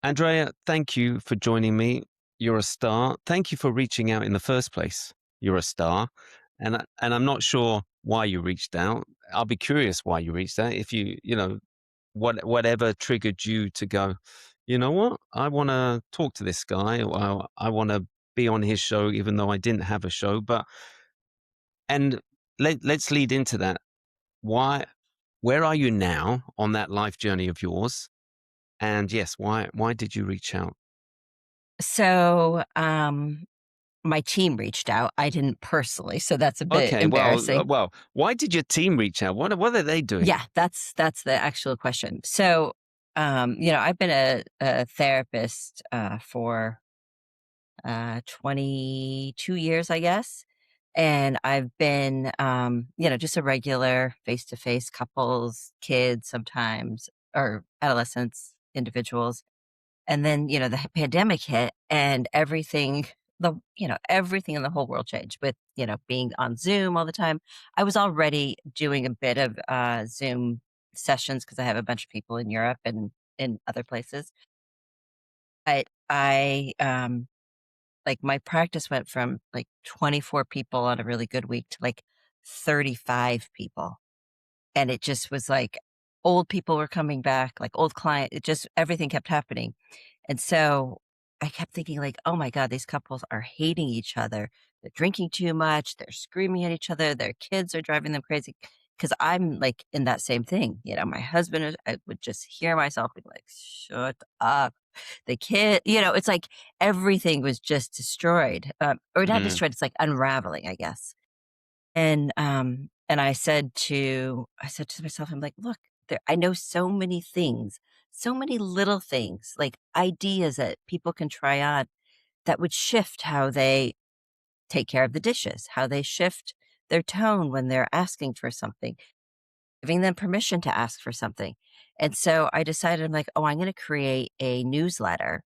Andrea, thank you for joining me. You're a star. Thank you for reaching out in the first place. You're a star. And I'm not sure why you reached out. I'll be curious why you reached out. If whatever triggered you to go, you know what? I want to talk to this guy. Or I want to be on his show, even though I didn't have a show. And let's lead into that. Why, where are you now on that life journey of yours? And yes, why did you reach out? So, my team reached out. I didn't personally, so that's a bit Okay, embarrassing. why did your team reach out? What are they doing? Yeah, that's the actual question. So, I've been a therapist for 22 years, I guess. And I've been, just a regular face to face couples, kids sometimes, or adolescents, individuals. And then, the pandemic hit and everything in the whole world changed with, being on Zoom all the time. I was already doing a bit of Zoom sessions because I have a bunch of people in Europe and in other places. But my practice went from like 24 people on a really good week to like 35 people. And it just was like old people were coming back, like old client. It just, everything kept happening. And so I kept thinking like, "Oh my god, these couples are hating each other. They're drinking too much, they're screaming at each other, their kids are driving them crazy." Because 'Cause I'm, like, in that same thing, my husband is I would just hear myself being like, "Shut up." The kid it's like everything was just destroyed, or not Mm, destroyed, it's like unraveling, I guess. And I said to myself, I'm like, "Look, I know so many things, so many little things, like ideas that people can try on that would shift how they take care of the dishes, how they shift their tone when they're asking for something, giving them permission to ask for something." And so I decided, I'm like, "Oh, I'm gonna create a newsletter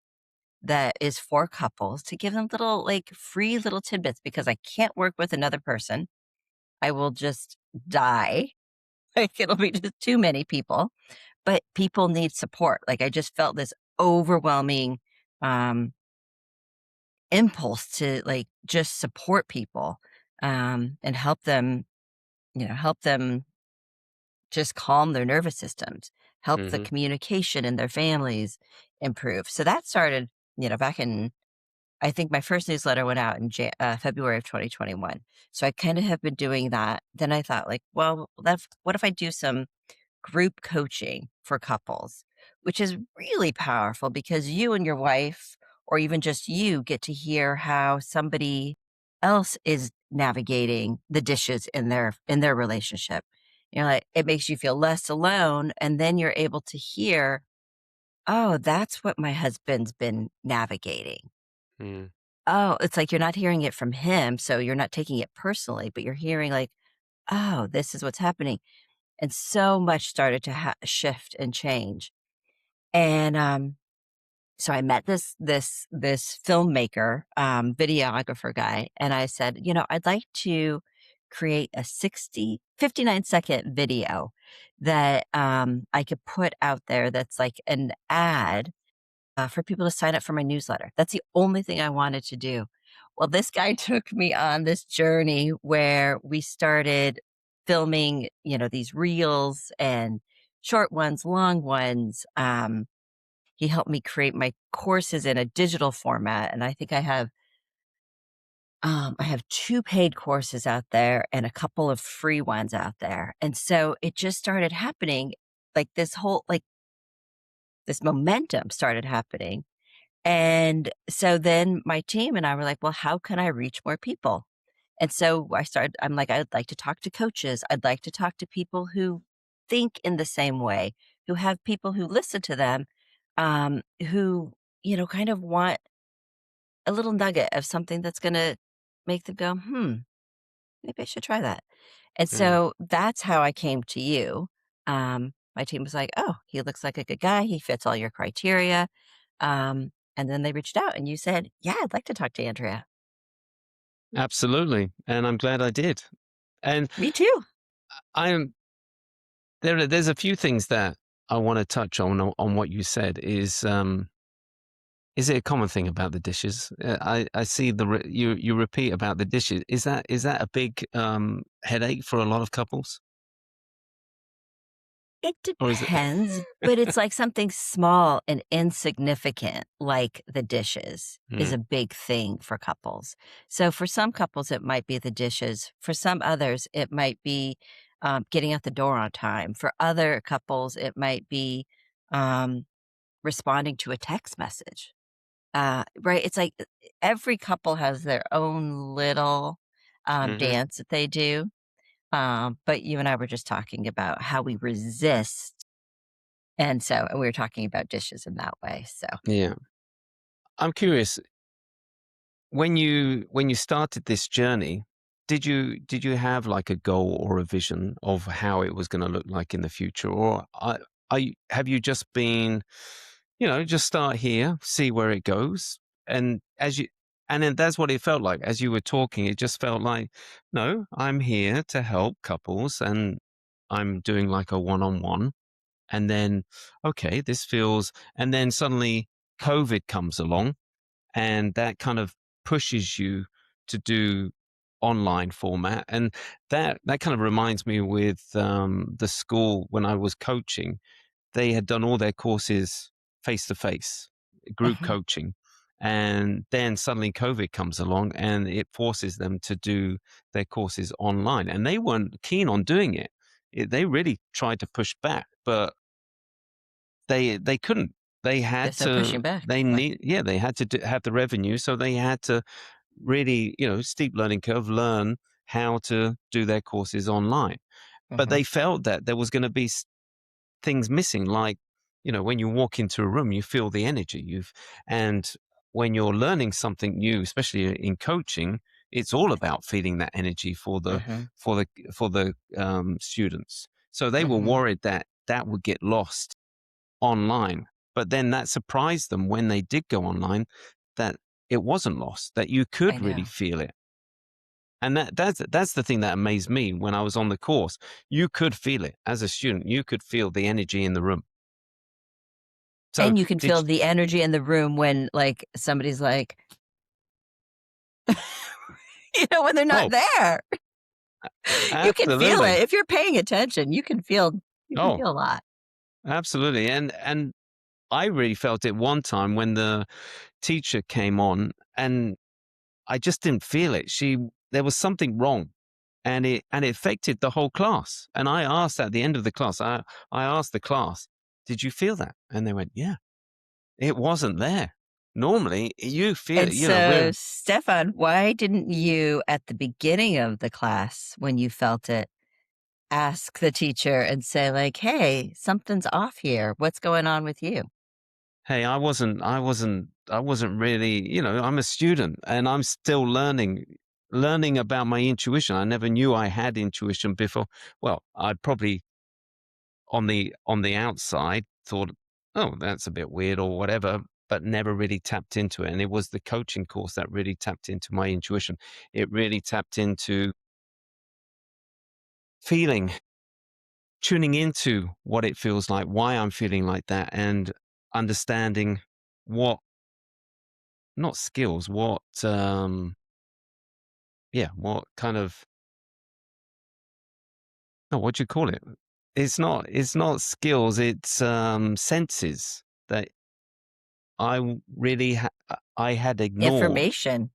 that is for couples to give them little, like, free little tidbits because I can't work with another person. I will just die." Like, it'll be just too many people, but people need support. Like, I just felt this overwhelming, um, impulse to, like, just support people, and help them just calm their nervous systems, help the mhm, communication in their families improve. So that started, back in I think my first newsletter went out in February of 2021. So I kind of have been doing that. Then I thought, like, well, what if I do some group coaching for couples, which is really powerful because you and your wife, or even just you, get to hear how somebody else is navigating the dishes in their relationship. Like, it makes you feel less alone, and then you're able to hear, oh, that's what my husband's been navigating. mm, Oh, it's like you're not hearing it from him, so you're not taking it personally, but you're hearing like, oh, this is what's happening. And so much started to shift and change. And so I met this filmmaker, videographer guy, and I said, I'd like to create a 59-second video that I could put out there that's like an ad for people to sign up for my newsletter. That's the only thing I wanted to do. Well, this guy took me on this journey where we started filming, these reels and short ones, long ones. He helped me create my courses in a digital format, and I think I have two paid courses out there and a couple of free ones out there. And so it just started happening, like this momentum started happening. And so then my team and I were like, well, how can I reach more people? And so I'm like, I'd like to talk to coaches. I'd like to talk to people who think in the same way, who have people who listen to them, who, kind of want a little nugget of something that's going to make them go, maybe I should try that. And mm. so that's how I came to you. My team was like, oh, he looks like a good guy. He fits all your criteria. And then they reached out and you said, yeah, I'd like to talk to Andrea. Absolutely, and I'm glad I did. And Me too. I'm there's a few things that I want to touch on what you said is, Is it a common thing about the dishes? I see you repeat about the dishes. Is that a big, headache for a lot of couples? It Or is it depends, but it's like something small and insignificant, like the dishes, is Mm, a big thing for couples. So for some couples, it might be the dishes. For some others, it might be getting out the door on time. For other couples, it might be um, responding to a text message. Right? It's like every couple has their own little mhm. dance that they do. But you and I were just talking about how we resist, and so we were talking about dishes in that way, so Yeah. I'm curious, when you started this journey, did you have, like, a goal or a vision of how it was gonna look like in the future? Or have you just been, just start here, see where it goes, and as you and then that's what it felt like. As you were talking, it just felt like, "No, I'm here to help couples, and I'm doing, like, a one-on-one." And then, "Okay, this feels," and then suddenly COVID comes along, and that kind of pushes you to do online format. And that kind of reminds me with the school when I was coaching. They had done all their courses face to face, group Mhm, coaching, and then suddenly COVID comes along and it forces them to do their courses online, and they weren't keen on doing They really tried to push back, but they couldn't. They had guess no to pushing back, they like need yeah, they had to have the revenue, so they had to really, steep learning curve, learn how to do their courses online. But mhm, they felt that there was gonna be things missing, like, when you walk into a room, you feel the energy, and when you're learning something new, especially in coaching, it's all about feeding that energy mhm, for the students. So they were mhm, worried that that would get lost online. But then that surprised them when they did go online, that it wasn't lost, that you I could really know, feel it. And that's the thing that amazed me when I was on the course. You could feel it as a student. You could feel the energy in the room. So and you can did feel the energy in the room when, like, somebody's like, when they're not oh, there. You can feel absolutely. it. If you're paying attention, you can feel Oh, a lot. absolutely. And I really felt it one time when the teacher came on, and I just didn't feel it. There was something wrong, and it affected the whole class. And I asked at the end of the class, I asked the class, "Did you feel that?" And they went, "Yeah, it wasn't there." Normally, you feel, And so, we're Stefan, why didn't you, at the beginning of the class, when you felt it, ask the teacher and say like, "Hey, something's off here. What's going on with you?" hey, I wasn't really, I'm a student and I'm still learning about my intuition. I never knew I had intuition before. Well, I probably on the outside thought, oh, that's a bit weird or whatever, but never really tapped into it. And it was the coaching course that really tapped into my intuition. It really tapped into feeling, tuning into what it feels like, why I'm feeling like that, and understanding what, not skills, what kind of, no, what do you call it? It's not skills, it's senses that I had ignored. Information.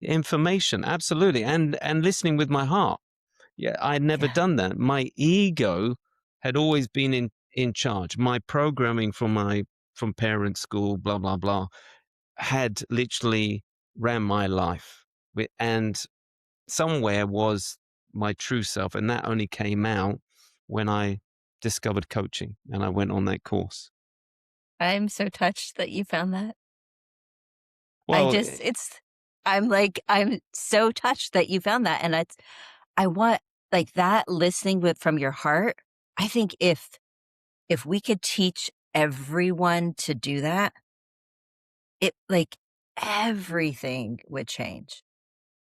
Information, absolutely, and listening with my heart. Yeah, I'd never Yeah. done that. My ego had always been in charge. My programming from parent school, blah blah blah, had literally ran my life. And somewhere was my true self, and that only came out when I discovered coaching and I went on that course. I'm so touched that you found that. I Well, just it's I'm like, I'm so touched that you found that, and I want like, that listening with from your heart, I think if we could teach everyone to do that, it like, everything would change.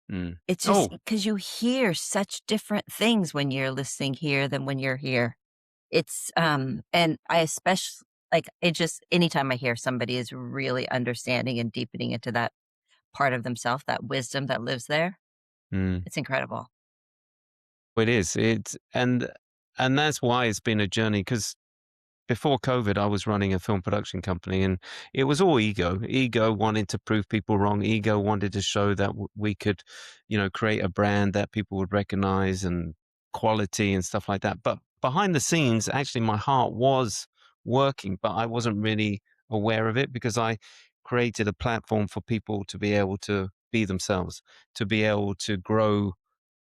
mm. It's just Oh, because you hear such different things when you're listening here than when you're here. And I especially Like, it just anytime I hear somebody is really understanding and deepening into that part of themselves, that wisdom that lives there, Mm. it's incredible. It is. And that's why it's been a journey. Because before COVID, I was running a film production company, and it was all ego. Ego wanted to prove people wrong. Ego wanted to show that we could, create a brand that people would recognize and quality and stuff like that. But behind the scenes, actually, my heart was working, but I wasn't really aware of it because I created a platform for people to be able to be themselves, to be able to grow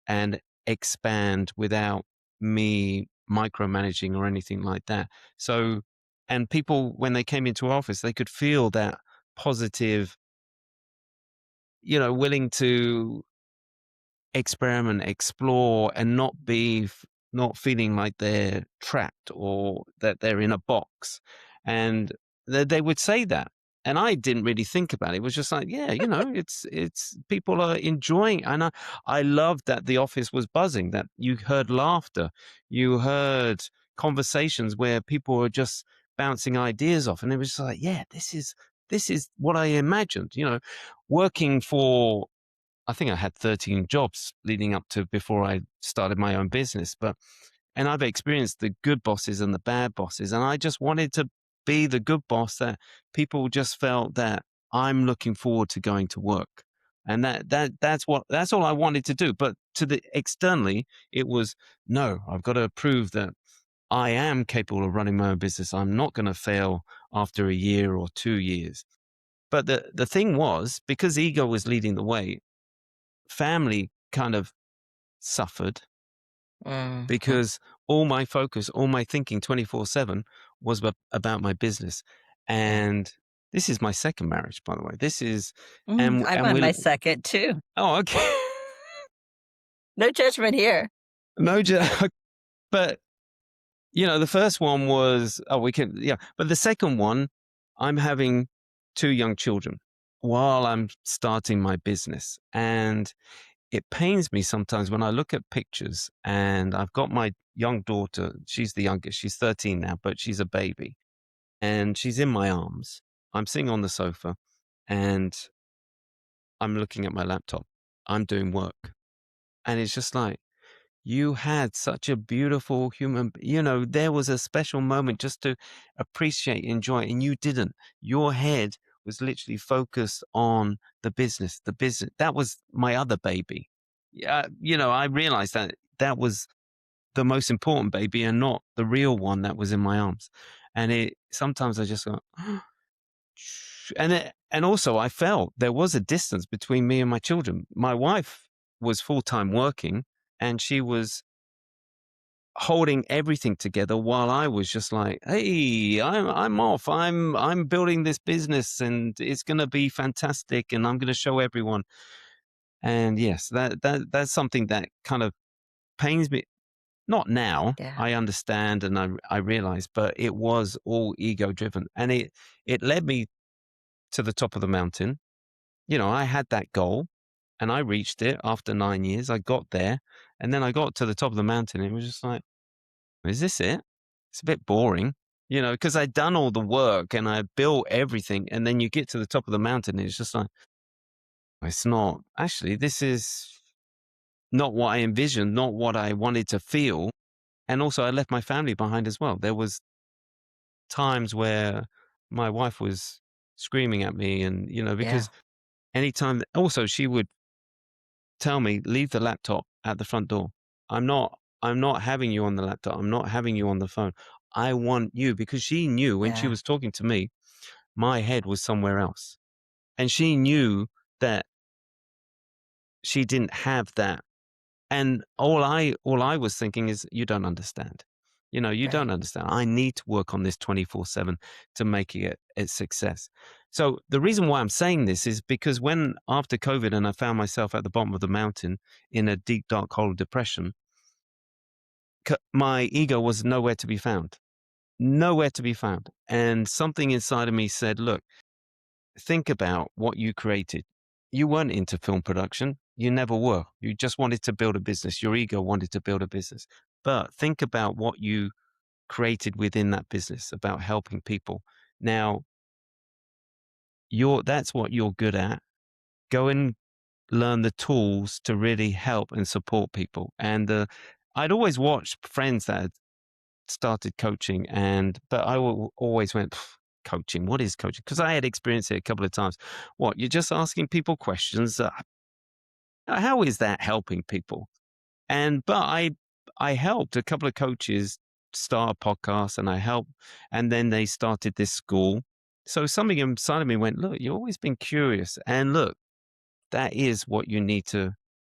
and expand without me micromanaging or anything like that. So, and people, when they came into office, they could feel that positive, willing to experiment, explore, and not feeling like they're trapped or that they're in a box. And they would say that. And I didn't really think about it. It was just like, yeah, it's people are enjoying. And I loved that the office was buzzing, that you heard laughter, you heard conversations where people were just bouncing ideas off. And it was just like, yeah, this is what I imagined, working for, I think I had 13 jobs leading up to before I started my own business. And I've experienced the good bosses and the bad bosses. And I just wanted to be the good boss that people just felt that I'm looking forward to going to work. And that's all I wanted to do. But to the externally, it was no, I've got to prove that I am capable of running my own business. I'm not going to fail after a year or 2 years. But the thing was, because ego was leading the way, family kind of suffered Mhm. because all my focus, all my thinking 24/7 was about my business. Yeah. And this is my second marriage, by the way. This is, I'm and on my we, second too. oh, okay. No judgment here. No, but, the first one was, oh, we can, yeah. But the second one, I'm having two young children while I'm starting my business. And it pains me sometimes when I look at pictures and I've got my young daughter. She's the youngest. She's 13 now, but she's a baby and she's in my arms. I'm sitting on the sofa and I'm looking at my laptop. I'm doing work. And it's just like, you had such a beautiful there was a special moment just to appreciate, enjoy, and you didn't. Your head was literally focused on the business, the business. That was my other baby. Yeah, I realized that that was the most important baby and not the real one that was in my arms. And sometimes I just go, and also I felt there was a distance between me and my children. My wife was full-time working and she was holding everything together while I was just like, "Hey, I'm off. I'm building this business and it's going to be fantastic and I'm going to show everyone." And yes, that's something that kind of pains me. Not now. Yeah. I understand and I realize, but it was all ego driven and it led me to the top of the mountain. I had that goal and I reached it after 9 years. I got there and then I got to the top of the mountain and it was just like, is this it? It's a bit boring, because I'd done all the work and I built everything. And then you get to the top of the mountain and it's just like, it's not actually, this is not what I envisioned, not what I wanted to feel. And also I left my family behind as well. There was times where my wife was screaming at me and, Yeah. because anytime, also she would tell me, leave the laptop at the front door. I'm not having you on the laptop. I'm not having you on the phone. I want you because she knew when she Yeah. was talking to me, my head was somewhere else. And she knew that she didn't have that. And all I was thinking is, you don't understand. You Right. don't understand. I need to work on this 24/7 to make it a success. So the reason why I'm saying this is because when after COVID and I found myself at the bottom of the mountain in a deep dark hole of depression, my ego was nowhere to be found. Nowhere to be found. And something inside of me said, look, think about what you created. You weren't into film production. You never were. You just wanted to build a business. Your ego wanted to build a business. But think about what you created within that business about helping people. Now, that's what you're good at. Go and learn the tools to really help and support people. And I'd always watched friends that had started coaching, but always went, "Pff, coaching. What is coaching?" Because I had experienced it a couple of times. What, you're just asking people questions? How is that helping people? But I helped a couple of coaches start a podcast, and I helped, and then they started this school. So something inside of me went, look, you've always been curious, and look, that is what you need to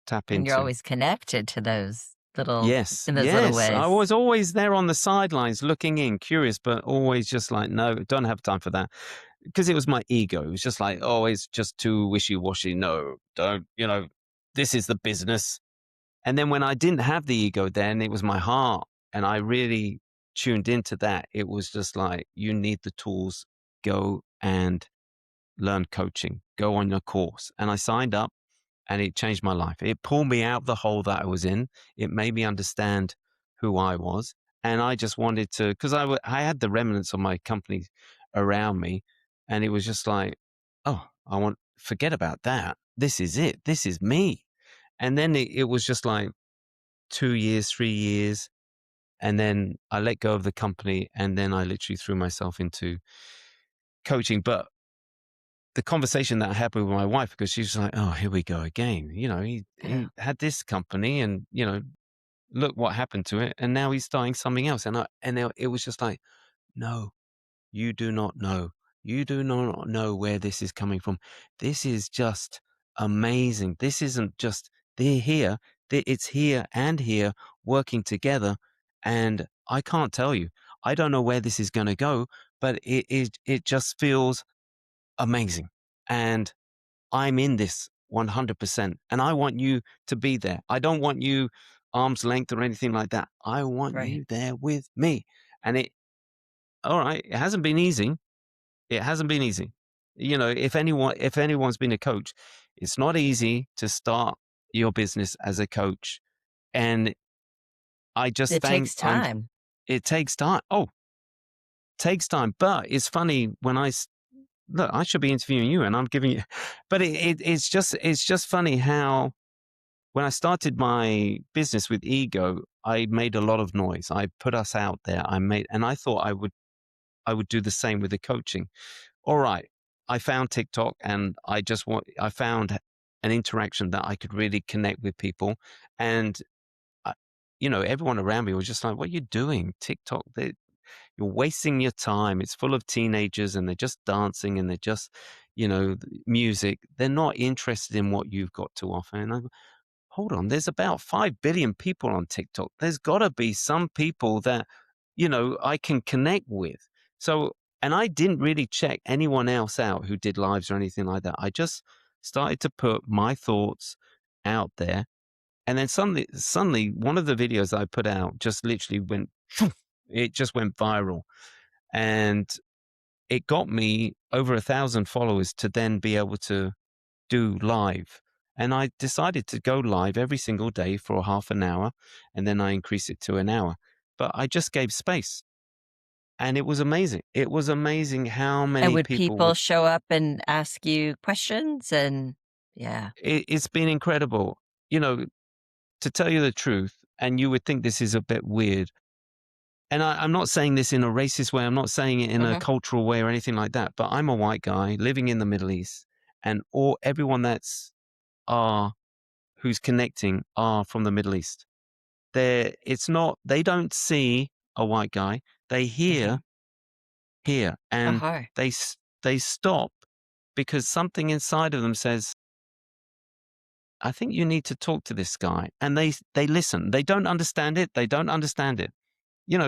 tap And you're into. always connected to those little Yes, in those little yes. I ways. was always there on the sidelines looking in, curious, but always just like, no, don't have time for that. Because it was my ego. It was just like, oh, it's just too wishy washy. No, don't, this is the business. And then when I didn't have the ego, then it was my heart. And I really tuned into that. It was just like, you need the tools, go and learn coaching, go on your course. And I signed up, and it changed my life. It pulled me out the hole that I was in. It made me understand who I was. And I just wanted to, because I had the remnants of my company around me. And it was just like, oh, forget about that. This is it. This is me. And then it was just like 2 years, 3 years. And then I let go of the company. And then I literally threw myself into coaching. But the conversation that I had with my wife, because she was like, "Oh, here we go again." Yeah. He had this company, and look what happened to it, and now he's starting something else. It was just like, no, you do not know. You do not know where this is coming from. This is just amazing. This isn't just they're here. It's here and here working together, and I can't tell you. I don't know where this is going to go, but it just feels amazing. And I'm in this 100%. And I want you to be there. I don't want you arm's length or anything like that. I want Right. you there with me. And all right, it hasn't been easy. It hasn't been easy. If anyone's been a coach, it's not easy to start your business as a coach. And I just It think takes time. it takes time. Oh, takes time. But it's funny when look, I should be interviewing you, and I'm giving you, but it's just funny how when I started my business with ego, I made a lot of noise. I put us out there. And I thought I would do the same with the coaching. All right, I found TikTok, and I found an interaction that I could really connect with people, and I, everyone around me was just like, "What are you doing? TikTok? You're wasting your time. It's full of teenagers, and they're just dancing, and they're just, music. They're not interested in what you've got to offer." And I go, hold on, there's about 5 billion people on TikTok. There's got to be some people that, I can connect with. So, and I didn't really check anyone else out who did lives or anything like that. I just started to put my thoughts out there. And then suddenly, one of the videos I put out just literally went, it just went viral. And it got me over 1,000 followers to then be able to do live. And I decided to go live every single day for half an hour, and then I increased it to an hour. But I just gave space, and it was amazing. It was amazing how And many would people people would. show up and ask you questions? And yeah. It's been incredible. You know, to tell you the truth, and you would think this is a bit weird. And I'm not saying this in a racist way. I'm not saying it in a Mhm. cultural way or anything like that. But I'm a white guy living in the Middle East, and everyone are who's connecting are from the Middle East. They don't see a white guy. They Mhm. hear, and Uh-huh. they stop because something inside of them says, I think you need to talk to this guy. And they listen. They don't understand it. They don't understand it.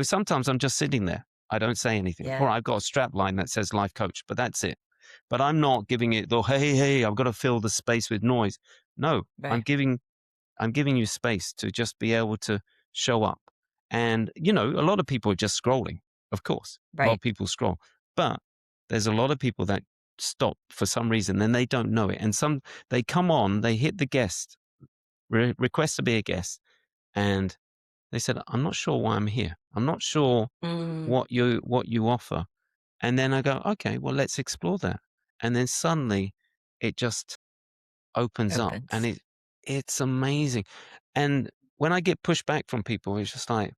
Sometimes I'm just sitting there. I don't say anything. Or Yeah. I've got a strap line that says life coach, but that's it. But I'm not giving it the, hey, hey, I've got to fill the space with noise. No, Right. I'm giving you space to just be able to show up. And, a lot of people are just scrolling, of course. A lot of Right. people scroll. But there's a lot of people that stop for some reason and they don't know it. And they come on, they hit the guest, request to be a guest, and They said, "I'm not sure why I'm here. I'm not sure Mm. what you offer." And then I go, "Okay, well, let's explore that." And then suddenly it just opens up, and Opens. it's amazing. And when I get pushback from people, it's just like,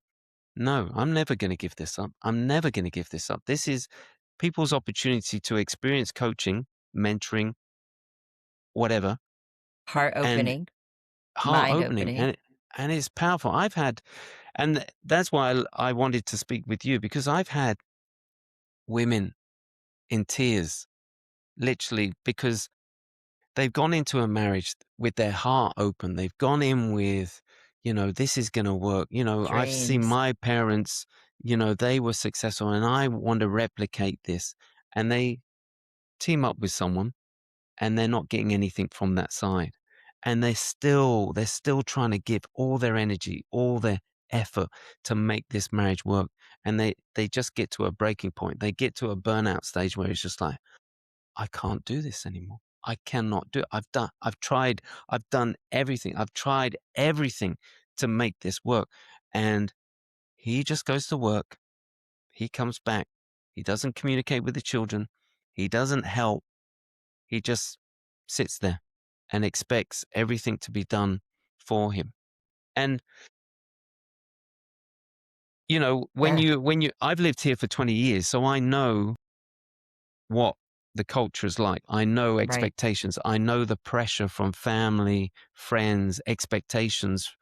"No, I'm never gonna give this up. I'm never gonna give this up." This is people's opportunity to experience coaching, mentoring, whatever, Heart and opening, heart mind opening, opening. and it's powerful. I've had and that's why I wanted to speak with you, because I've had women in tears, literally, because they've gone into a marriage with their heart open. They've gone in with, this is gonna work. I've seen Dreams. my parents, they were successful, and I want to replicate this. And they team up with someone, and they're not getting anything from that side. And they're still trying to give all their energy, all their effort to make this marriage work. And they just get to a breaking point. They get to a burnout stage where it's just like, I can't do this anymore. I cannot do it. I've done everything. I've tried everything to make this work. And he just goes to work. He comes back. He doesn't communicate with the children. He doesn't help. He just sits there and expects everything to be done for him. And Yeah, I've lived here for 20 years, so I know what the culture is like. I know right, expectations. I know the pressure from family, friends, expectations,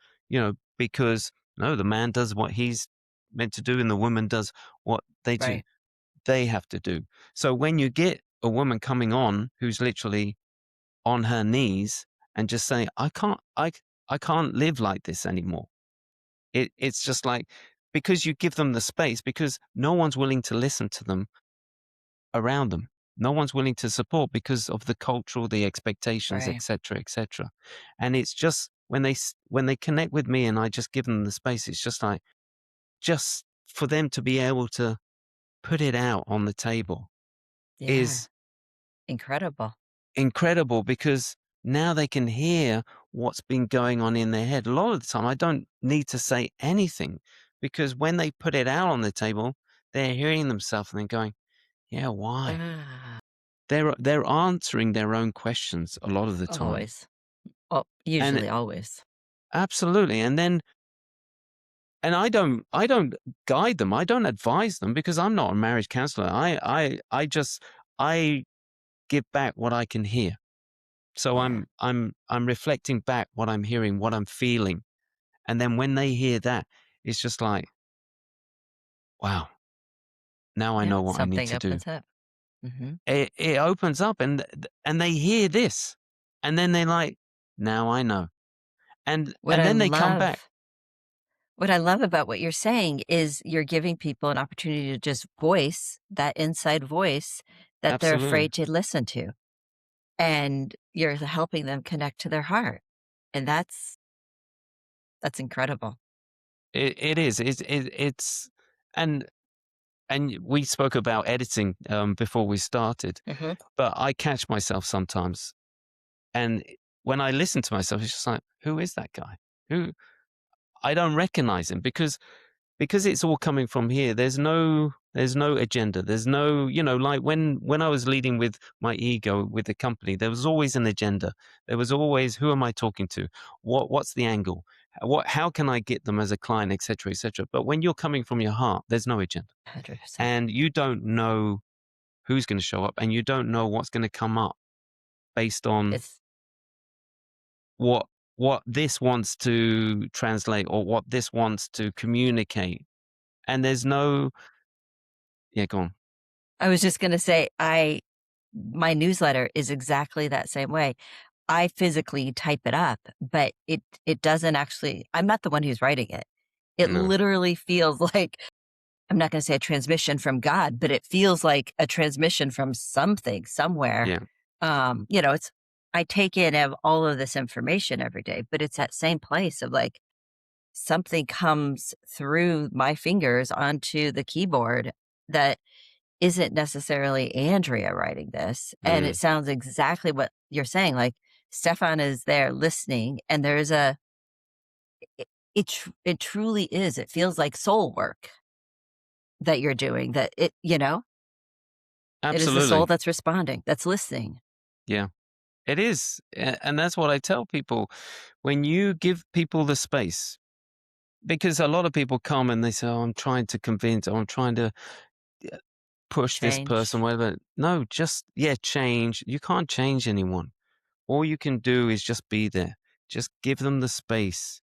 because no, the man does what he's meant to do and the woman does what right. they have to do. So when you get a woman coming on who's literally on her knees and just saying, I can't live like this anymore. It's just like, because you give them the space, because no one's willing to listen to them around them. No one's willing to support because of the cultural, the expectations, Right. etc., etc. And it's just when they connect with me and I just give them the space, it's just like, just for them to be able to put it out on the table Yeah. is Incredible. incredible, because now they can hear what's been going on in their head. A lot of the time, I don't need to say anything, because when they put it out on the table, they're hearing themselves and they're going, "Yeah, why?" Ah, They're answering their own questions a lot of the time, always. Oh, and usually always. absolutely. And I don't guide them. I don't advise them, because I'm not a marriage counselor. I give back what I can hear. So Yeah. I'm reflecting back what I'm hearing, what I'm feeling. And then when they hear that, it's just like, wow, now I Yeah. know what I need Something to do. opens up. Mhm. It opens up, and they hear this, and then they're like, now I know. What And I then they come back. love what I love about what you're saying is you're giving people an opportunity to just voice that inside voice that they're Absolutely. afraid to listen to, and you're helping them connect to their heart, and that's incredible. It is. It's and we spoke about editing before we started, Mhm. but I catch myself sometimes, and when I listen to myself, it's just like, who is that guy? Who I don't recognize him, because it's all coming from here. There's no agenda. There's no, like when I was leading with my ego with the company, there was always an agenda. There was always, who am I talking to? What's the angle? How can I get them as a client, etc., etc. But when you're coming from your heart, there's no agenda, 100%. and you don't know who's going to show up, and you don't know what's going to come up based on It's what this wants to translate, or what this wants to communicate. And there's no, yeah, go on. I was just gonna say, I my newsletter is exactly that same way. I physically type it up, but it doesn't actually I'm not the one who's writing it. It No. literally feels like I'm not gonna say a transmission from God, but it feels like a transmission from something, somewhere. Yeah. It's I take in all of this information every day, but it's that same place of like something comes through my fingers onto the keyboard that isn't necessarily Andrea writing this, and it Mm. sounds exactly what you're saying, like, Stefan is there listening, and there's a it truly is. It feels like soul work that you're doing, that it is the soul Absolutely. that's responding, that's listening. Yeah. It is. And that's what I tell people. When you give people the space, because a lot of people come and they say, "Oh, I'm trying to convince, or I'm trying to uh, push this person, Change. whatever." No, just, yeah, change. You can't change anyone. All you can do is just be there. Just give them the space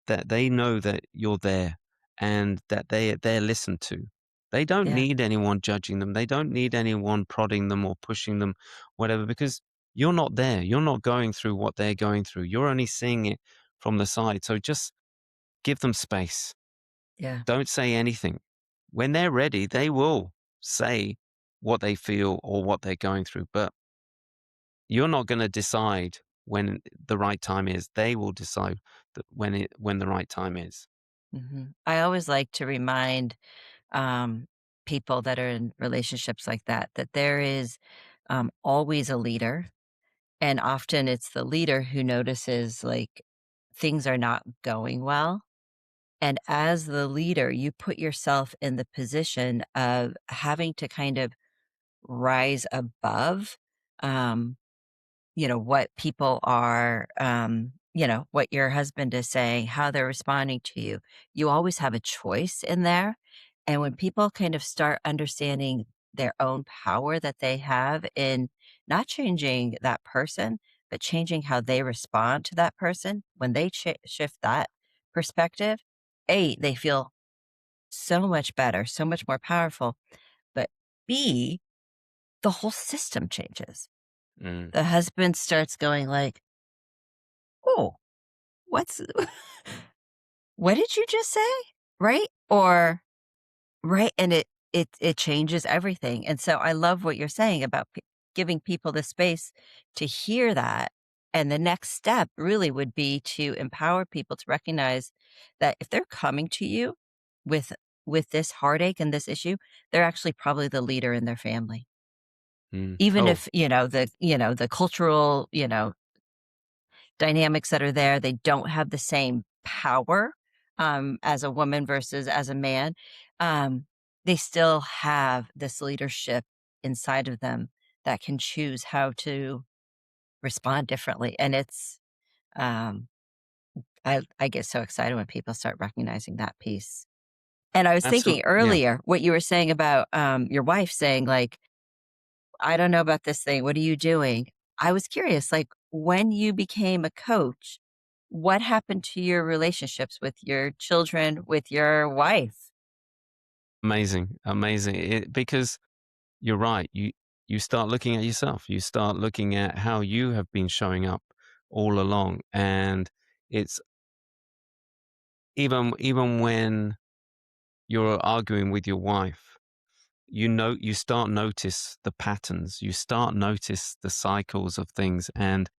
that they know that you're there and that they're listened to. They don't Yeah, need anyone judging them. They don't need anyone prodding them or pushing them, whatever, because you're not there. You're not going through what they're going through. You're only seeing it from the side. So just give them space. yeah. Don't say anything. When they're ready, they will say what they feel or what they're going through. But you're not going to decide when the right time is. They will decide that when the right time is. I always like to remind, um, people that are in relationships like that, that there is, always a leader, and often it's the leader who notices, like, things are not going well, and as the leader, you put yourself in the position of having to kind of rise above, um, what people are, what your husband is saying, how they're responding to you. You always have a choice in there. And when people kind of start understanding their own power that they have in not changing that person, but changing how they respond to that person, when they shift that perspective, A, they feel so much better, so much more powerful. But B, the whole system changes. Mm. The husband starts going like, "Oh, what's what did you just say?" Right? Or right, and it changes everything, and so I love what you're saying about giving people the space to hear that, and the next step really would be to empower people to recognize that if they're coming to you with this heartache and this issue, they're actually probably the leader in their family. Mm. Even Oh, if, the cultural, dynamics that are there. They don't have the same power, as a woman versus as a man. Um, they still have this leadership inside of them that can choose how to respond differently. And um, I get so excited when people start recognizing that piece. And I was thinking absolutely. Yeah. earlier what you were saying about your wife saying, like, I don't know about this thing. What are you doing? I was curious, like, when you became a coach, what happened to your relationships with your children, with your wife? Amazing. Amazing. Because you're right. You start looking at yourself. You start looking at how you have been showing up all along. And it's even when you're arguing with your wife, you start notice the patterns. You start notice the cycles of things. And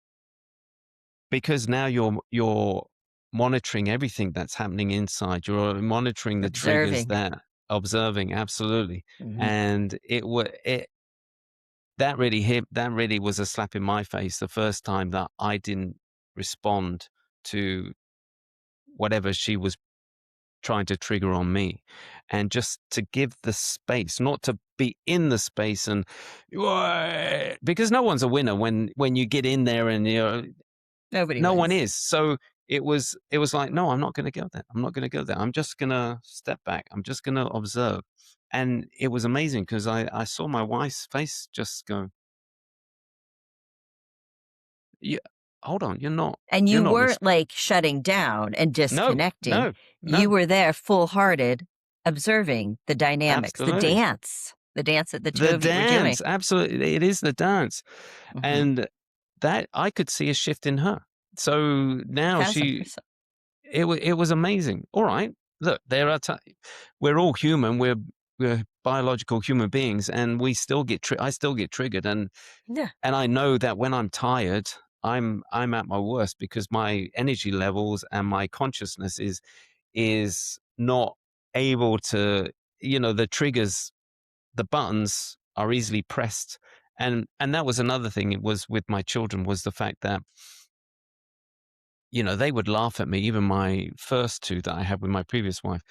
because now you're monitoring everything that's happening inside. You're monitoring the triggers Observing. that observing, absolutely. Mhm. And that really was a slap in my face the first time that I didn't respond to whatever she was trying to trigger on me. And just to give the space, not to be in the space and because no one's a winner when you get in there and Nobody no one wins. is. So it was like, no, I'm not going to go there. I'm not going to go there. I'm just going to step back. I'm just going to observe. And it was amazing because I saw my wife's face just go, yeah, hold on, And you're you not weren't, like, shutting down and no, disconnecting. no, You no, were there full-hearted, observing the dynamics, absolutely. the dance that the 2 The of you were doing. dance, absolutely. It is the dance. Mhm. And that I could see a shift in her. So now 1,000%. it was amazing. All right. Look, there are we're all human. We're biological human beings and we still I still get triggered Yeah. and I know that when I'm tired, I'm at my worst because my energy levels and my consciousness is not able to, the triggers, the buttons are easily pressed. And that was another thing. It was with my children was the fact that they would laugh at me. Even my first two that I had with my previous wife,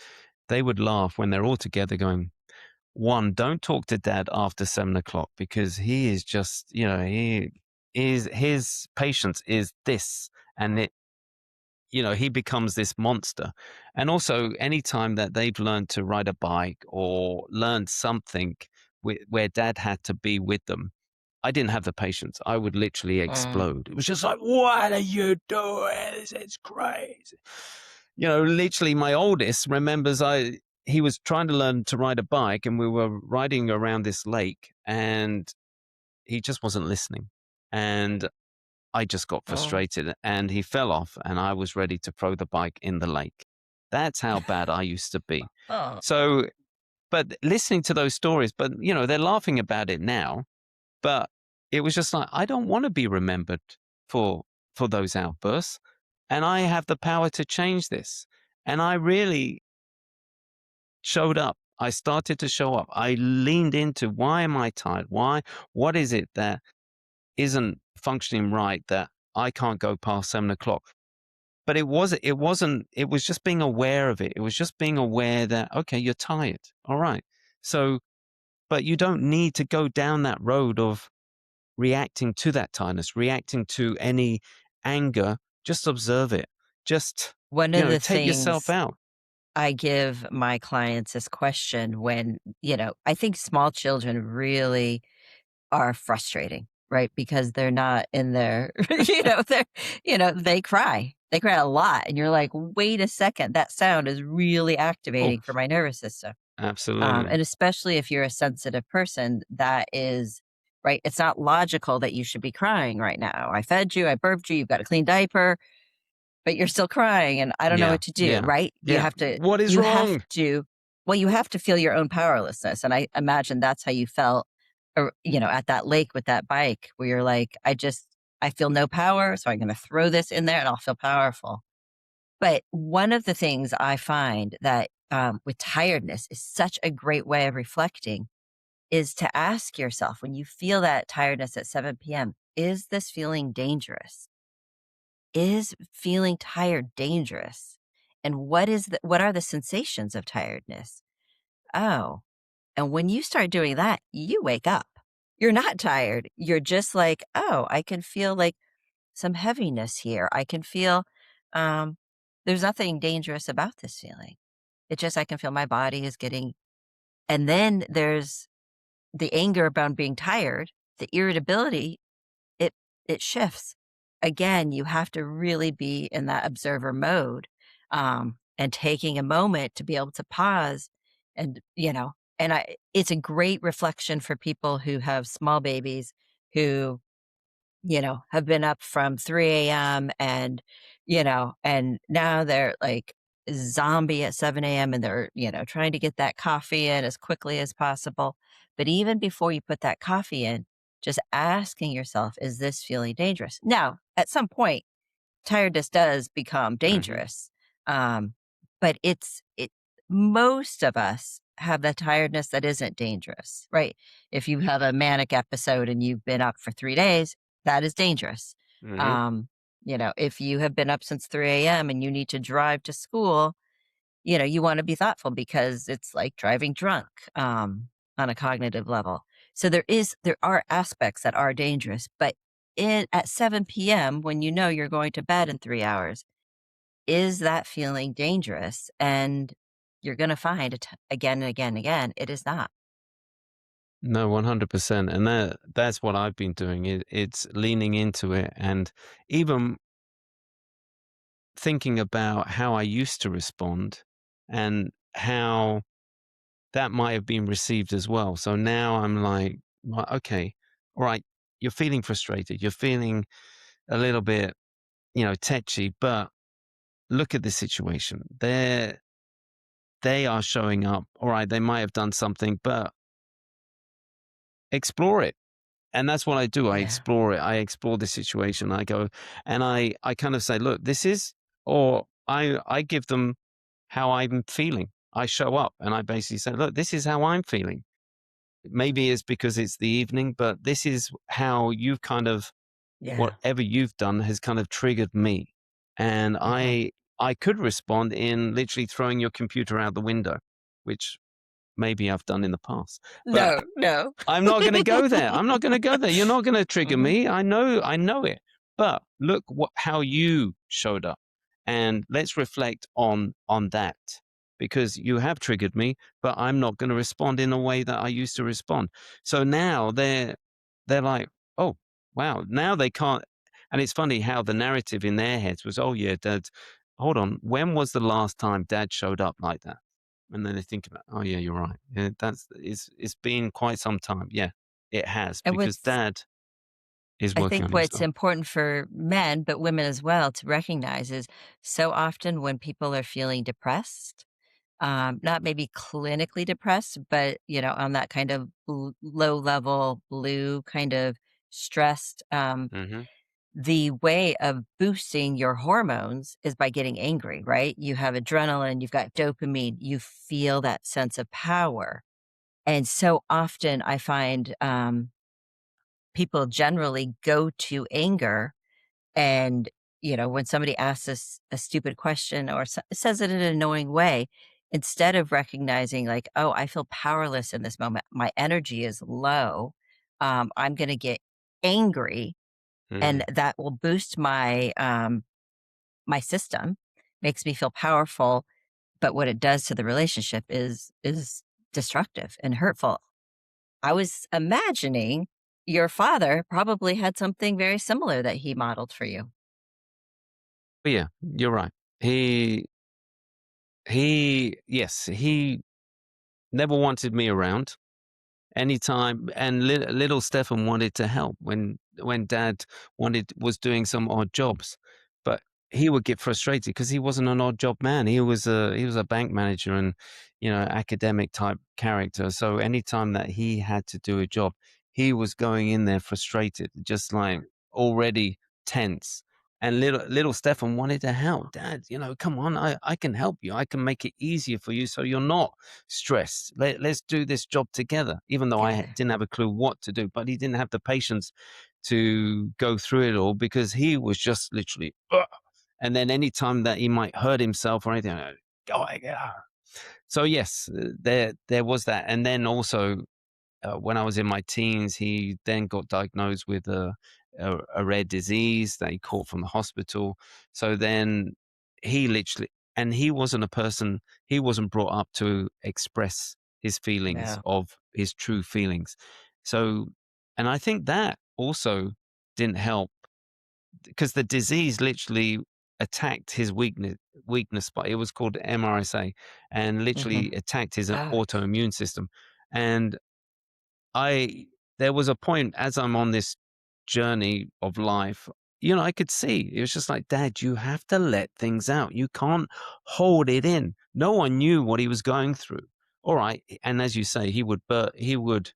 they would laugh when they're all together going, one, don't talk to dad after 7 o'clock because he is just, his patience is this. And he becomes this monster. And also, anytime that they've learned to ride a bike or learned something where dad had to be with them, I didn't have the patience. I would literally Mm. explode. It was just like, what are you doing? This is crazy. Literally, my oldest remembers he was trying to learn to ride a bike, and we were riding around this lake, and he just wasn't listening. And I just got Oh. frustrated and he fell off and I was ready to throw the bike in the lake. That's how bad I used to be. Oh. So, but listening to those stories, but they're laughing about it now, but it was just like, I don't want to be remembered for, for those outbursts. And I have the power to change this. And I really showed up. I started to show up. I leaned into why am I tired? What is it that isn't functioning right that I can't go past 7 o'clock? But it was just being aware of it. It was just being aware that, okay, you're tired. All right. So, but you don't need to go down that road of reacting to that tiredness, reacting to any anger. Just observe it. Just, One of the take yourself things out. I give my clients this question when, I think small children really are frustrating, right? Because they're not in their, they cry. They cry a lot. And you're like, wait a second, that sound is really Oh, activating for my nervous system. absolutely. And especially if you're a sensitive person, that is, right. It's not logical that you should be crying right now. I fed you, I burped you, you've got a clean diaper, but you're still crying and I don't know Yeah. what to do, Yeah. right? Yeah. What is You have wrong? to well, you have to feel your own powerlessness, and I imagine that's how you felt, or, at that lake with that bike where you're like, I feel no power, so I'm gonna throw this in there and I'll feel powerful. But one of the things I find that, with tiredness is such a great way of reflecting is to ask yourself when you feel that tiredness at 7 p.m., "Is this feeling dangerous?" Is feeling tired dangerous? And what are the sensations of tiredness? Oh, and when you start doing that, you wake up. You're not tired. You're just like, "Oh, I can feel, like, some heaviness here. I can feel, um, there's nothing dangerous about this feeling. It just I can feel my body is getting." And then there's the anger about being tired, the irritability, it it shifts. Again, you have to really be in that observer mode, and taking a moment to be able to pause and, and it's a great reflection for people who have small babies who, have been up from 3 a.m. and, and now they're like zombie at 7 a.m. and they're, trying to get that coffee in as quickly as possible. But even before you put that coffee in, just asking yourself, is this feeling dangerous? Now, at some point, tiredness does become Hmm. dangerous. Um, but most of us have the tiredness that isn't dangerous, right? If you have a manic episode and you've been up for 3 days, that is dangerous. Hmm. Um, if you have been up since 3 a.m. and you need to drive to school, you want to be thoughtful because it's like driving drunk, on a cognitive level. So there are aspects that are dangerous, but at 7 p.m., when you know you're going to bed in 3 hours, is that feeling dangerous? And you're going to find again and again and again, it is not. No, 100%. And that's what I've been doing. It's leaning into it and even thinking about how I used to respond and how that might have been received as well. So now I'm like, "Well, okay, all right, you're feeling frustrated. You're feeling a little bit, tetchy, but look at the situation. They are showing up. All right, they might have done something, but explore it. And that's what I do. I Yeah. explore it. I explore the situation. I go and I kind of say, look, this is, or I give them how I'm feeling. I show up and I basically say, look, this is how I'm feeling. Maybe it's because it's the evening, but this is how you've kind of, Yeah. whatever you've done has kind of triggered me. and Mhm. I could respond in literally throwing your computer out the window, which maybe I've done in the past. But No, no. I'm not gonna go there. I'm not gonna go there. You're not gonna trigger Mhm. me. I know it. But look how you showed up. And let's reflect on that. Because you have triggered me, but I'm not gonna respond in a way that I used to respond. So now they're like, "Oh, wow." Now they can't, and it's funny how the narrative in their heads was, "Oh yeah, dad, hold on. When was the last time dad showed up like that?" And then they think about, "Oh, yeah, you're right. Yeah, it's been quite some time." Yeah, it has, And because what's dad is I working think on what's himself. important for men, but women as well, to recognize is so often when people are feeling depressed, not maybe clinically depressed, but, on that kind of low level blue kind of stressed, Mhm, the way of boosting your hormones is by getting angry, right? You have adrenaline, you've got dopamine, you feel that sense of power. And so often I find people generally go to anger and, when somebody asks us a stupid question or says it in an annoying way, instead of recognizing, like, oh, I feel powerless in this moment, my energy is low, I'm going to get angry and mhm. that will boost my system, makes me feel powerful. But what it does to the relationship is destructive and hurtful. I was imagining your father probably had something very similar that he modeled for you. But yeah, you're right. Yes, he never wanted me around. Anytime, and little Stefan wanted to help when dad was doing some odd jobs, but he would get frustrated because he wasn't an odd job man. He was a bank manager and, academic type character. So anytime that he had to do a job, he was going in there frustrated, just like already tense. And little Stefan wanted to help. Dad, come on, I can help you. I can make it easier for you so you're not stressed. Let's do this job together, even though Yeah, didn't have a clue what to do. But he didn't have the patience to go through it all because he was just literally, "Ugh." And then anytime that he might hurt himself or anything, go, yeah. So yes, there was that. And then also, when I was in my teens, he then got diagnosed with a rare disease that he caught from the hospital. So then he literally, and he wasn't a person, he wasn't brought up to express his feelings no. of his true feelings. So, and I think that also didn't help because the disease literally attacked his weakness, but it was called MRSA, and literally Mhm. attacked his Ah, autoimmune system. And I there was a point as I'm on this journey of life, I could see it was just like, Dad, you have to let things out. You can't hold it in. No one knew what he was going through. All right, and as you say, he would get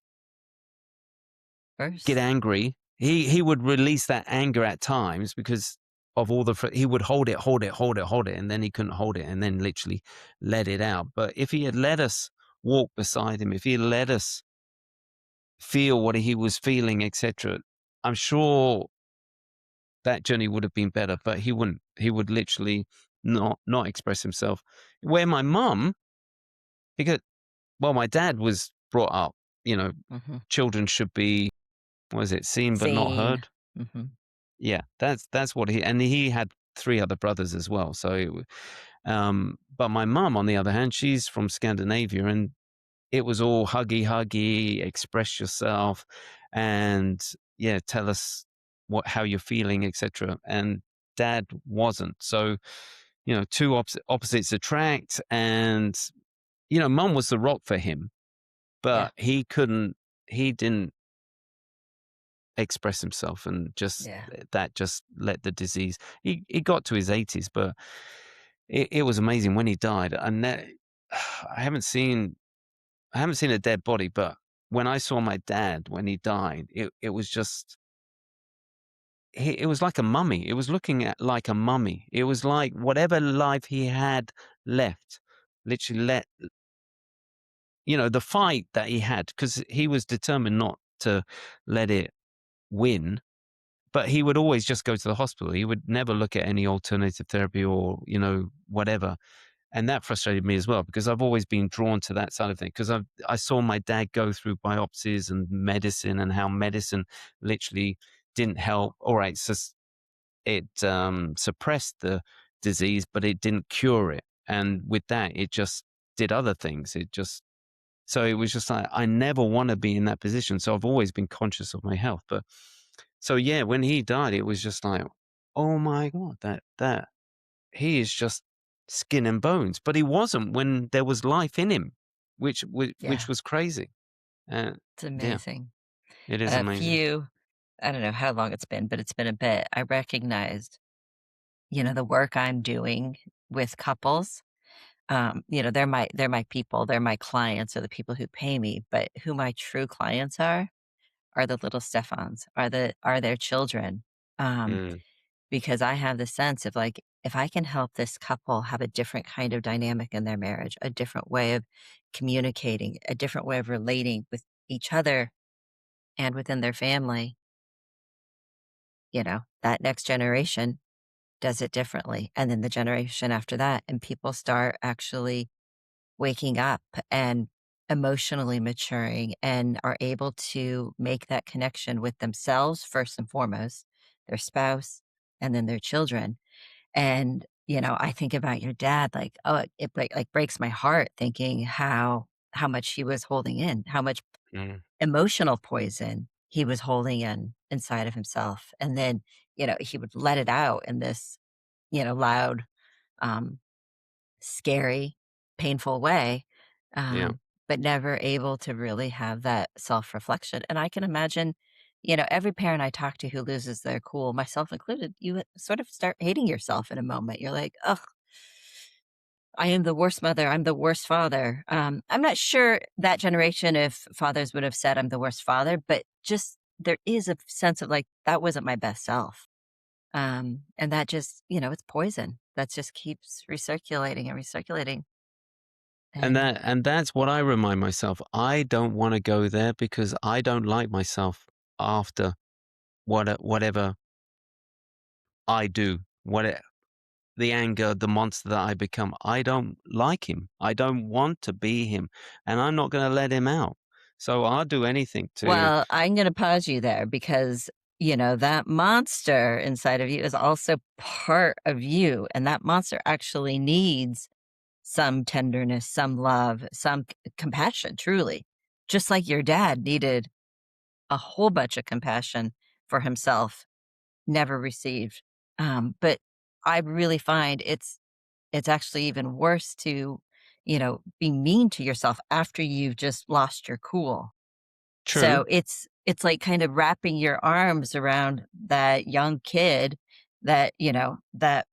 first. angry. He would release that anger at times because of all he would hold it, and then he couldn't hold it, and then literally let it out. But if he had let us walk beside him, if he had let us feel what he was feeling, etc. I'm sure that journey would have been better, but he wouldn't. He would literally not express himself. Where my mum, because my dad was brought up, you know, Mhm. children should be, what is it, seen but not Sane. heard. Mhm. Yeah, that's what and he had three other brothers as well. So, but my mum, on the other hand, she's from Scandinavia, and it was all huggy, huggy, express yourself, and yeah, tell us how you're feeling, etc. And dad wasn't. So, two opposites attract, and mum was the rock for him, Yeah, but he didn't express himself, and just yeah. that just let the disease. He got to his 80s, but it was amazing when he died, and that, I haven't seen I haven't seen a dead body, but when I saw my dad when he died, it was just it was like a mummy. It was looking at like a mummy. It was like whatever life he had left, literally the fight that he had, because he was determined not to let it win. but he would always just go to the hospital. He would never look at any alternative therapy or, whatever. And that frustrated me as well because I've always been drawn to that side of things because I saw my dad go through biopsies and medicine and how medicine literally didn't help. All right, so it suppressed the disease, but it didn't cure it. And with that, it just did other things. So it was just like, I never want to be in that position. So I've always been conscious of my health. But so, yeah, when he died, it was just like, oh my God, that he is just skin and bones. But he wasn't when there was life in him, which Yeah, was crazy. And it's yeah, amazing. it is A amazing. few I don't know how long it's been, but it's been a bit. I recognized, the work I'm doing with couples. They're my people, they're my clients, are the people who pay me, but who my true clients are the little Stefans, are their children. Um, Mm, because I have the sense of like, if I can help this couple have a different kind of dynamic in their marriage, a different way of communicating, a different way of relating with each other and within their family, that next generation does it differently. And then the generation after that, and people start actually waking up and emotionally maturing and are able to make that connection with themselves first and foremost, their spouse, and then their children. And, I think about your dad, like, oh, breaks my heart thinking how much he was holding in, how much mm, emotional poison he was holding inside of himself. And then, he would let it out in this, loud, um, scary, painful way, yeah, um, but never able to really have that self-reflection. And I can imagine, every parent I talk to who loses their cool, myself included, you sort of start hating yourself in a moment. You're like, "Ugh, I am the worst mother. I'm the worst father." I'm not sure that generation if fathers would have said I'm the worst father, but just there is a sense of like, that wasn't my best self. And that just, it's poison that just keeps recirculating and recirculating. and And that's what I remind myself. I don't want to go there because I don't like myself after whatever I do, the anger, the monster that I become. I don't like him. I don't want to be him, and I'm not going to let him out. So I'll do anything to. well, I'm going to pause you there because, that monster inside of you is also part of you. And that monster actually needs some tenderness, some love, some compassion, truly. Just like your dad needed a whole bunch of compassion for himself, never received. But I really find it's actually even worse to, be mean to yourself after you've just lost your cool. True. So it's like kind of wrapping your arms around that young kid, that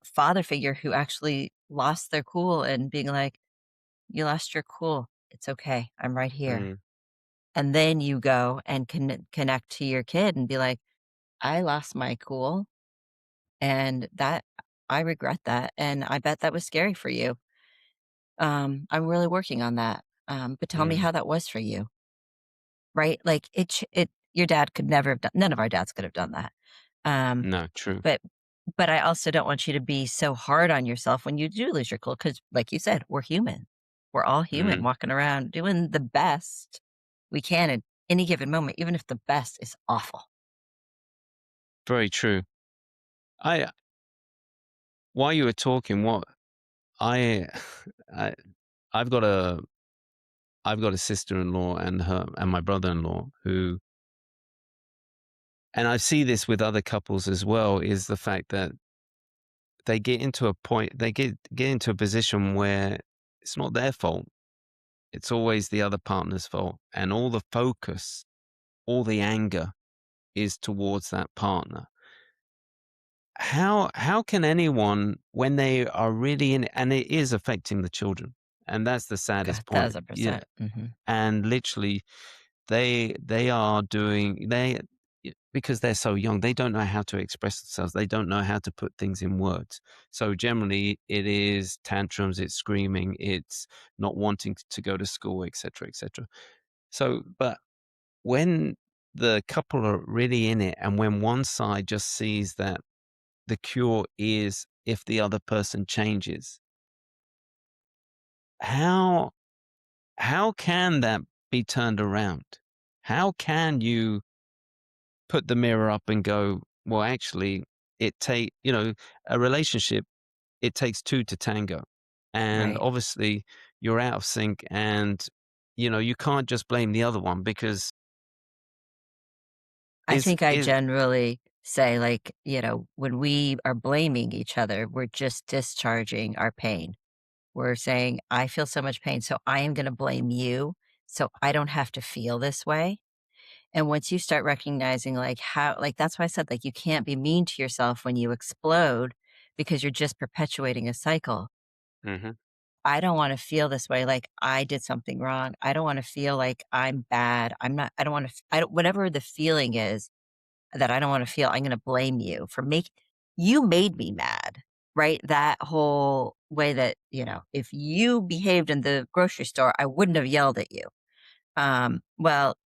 father figure who actually lost their cool and being like, "You lost your cool. It's okay. I'm right here." Mm. And then you go and connect to your kid and be like, "I lost my cool, and that I regret that, and I bet that was scary for you. I'm really working on that. But tell me Mm. how that was for you." Right? Like, it your dad could never have done none of our dads could have done that. Um, No, true. but but I also don't want you to be so hard on yourself when you do lose your cool, because like you said, we're human. We're all human Mm. walking around doing the best we can in any given moment, even if the best is awful. Very true. I While you were talking, what I, I I've got a sister-in-law and my brother-in-law who, and I see this with other couples as well, is the fact that they get into a position where it's not their fault. It's always the other partner's fault, and all the focus, all the anger is towards that partner. How can anyone, when they are really in it, and it is affecting the children, and that's the saddest point. Yeah, 1000%. Mhm. and literally they are doing because they're so young, they don't know how to express themselves, they don't know how to put things in words. So generally it is tantrums, it's screaming, it's not wanting to go to school, etc., etc. So but when the couple are really in it, and when one side just sees that the cure is if the other person changes, how how can that be turned around? How can you put the mirror up and go, well, actually, a relationship, it takes two to tango. And Right. obviously, you're out of sync, and you can't just blame the other one because I is think I is generally say, like, when we are blaming each other, we're just discharging our pain. We're saying, I feel so much pain, so I am going to blame you so I don't have to feel this way. And once you start recognizing, like, how, like, that's why I said, like, you can't be mean to yourself when you explode because you're just perpetuating a cycle. Mhm, I don't want to feel this way, like I did something wrong. I don't want to feel like I'm bad. I'm not, I don't want to, I don't, whatever the feeling is that I don't want to feel, I'm going to blame you for you made me mad, right? That whole way that, if you behaved in the grocery store, I wouldn't have yelled at you. Well,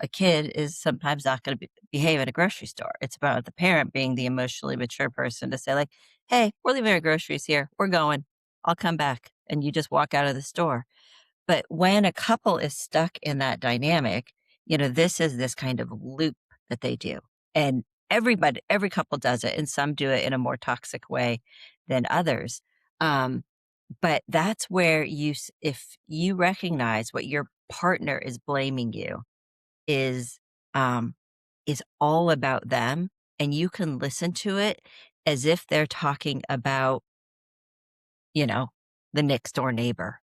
a kid is sometimes not going to behave at a grocery store. It's about the parent being the emotionally mature person to say, like, hey, we're leaving our groceries here. We're going. I'll come back. And you just walk out of the store. But when a couple is stuck in that dynamic, this is this kind of loop that they do. And every couple does it, and some do it in a more toxic way than others. Um, but that's where if you recognize what your partner is blaming you is, um, is all about them, and you can listen to it as if they're talking about, you know, the next door neighbor,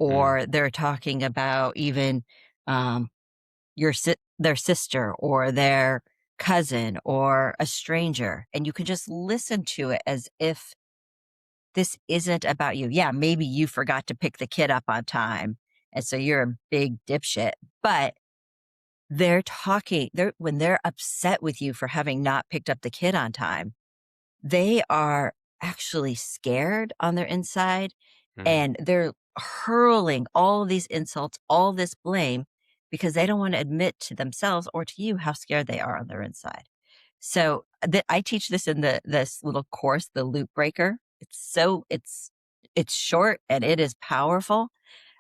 mm, or they're talking about even, um, their sister or their cousin or a stranger, and you can just listen to it as if this isn't about you. Yeah, maybe you forgot to pick the kid up on time, and so you're a big dipshit, but when they're upset with you for having not picked up the kid on time, they are actually scared on their inside, mm, and they're hurling all these insults, all this blame, because they don't wanna admit to themselves or to you how scared they are on their inside. So, I teach this in this little course, The Loop Breaker. It's short and it is powerful,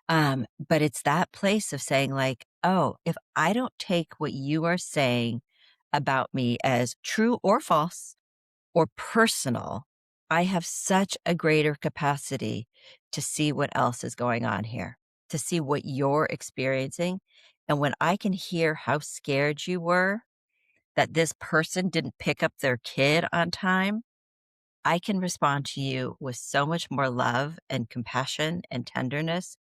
but it's that place of saying, like, "Oh, if I don't take what you are saying about me as true or false or personal, I have such a greater capacity to see what else is going on here, to see what you're experiencing. And when I can hear how scared you were that this person didn't pick up their kid on time, I can respond to you with so much more love and compassion and tenderness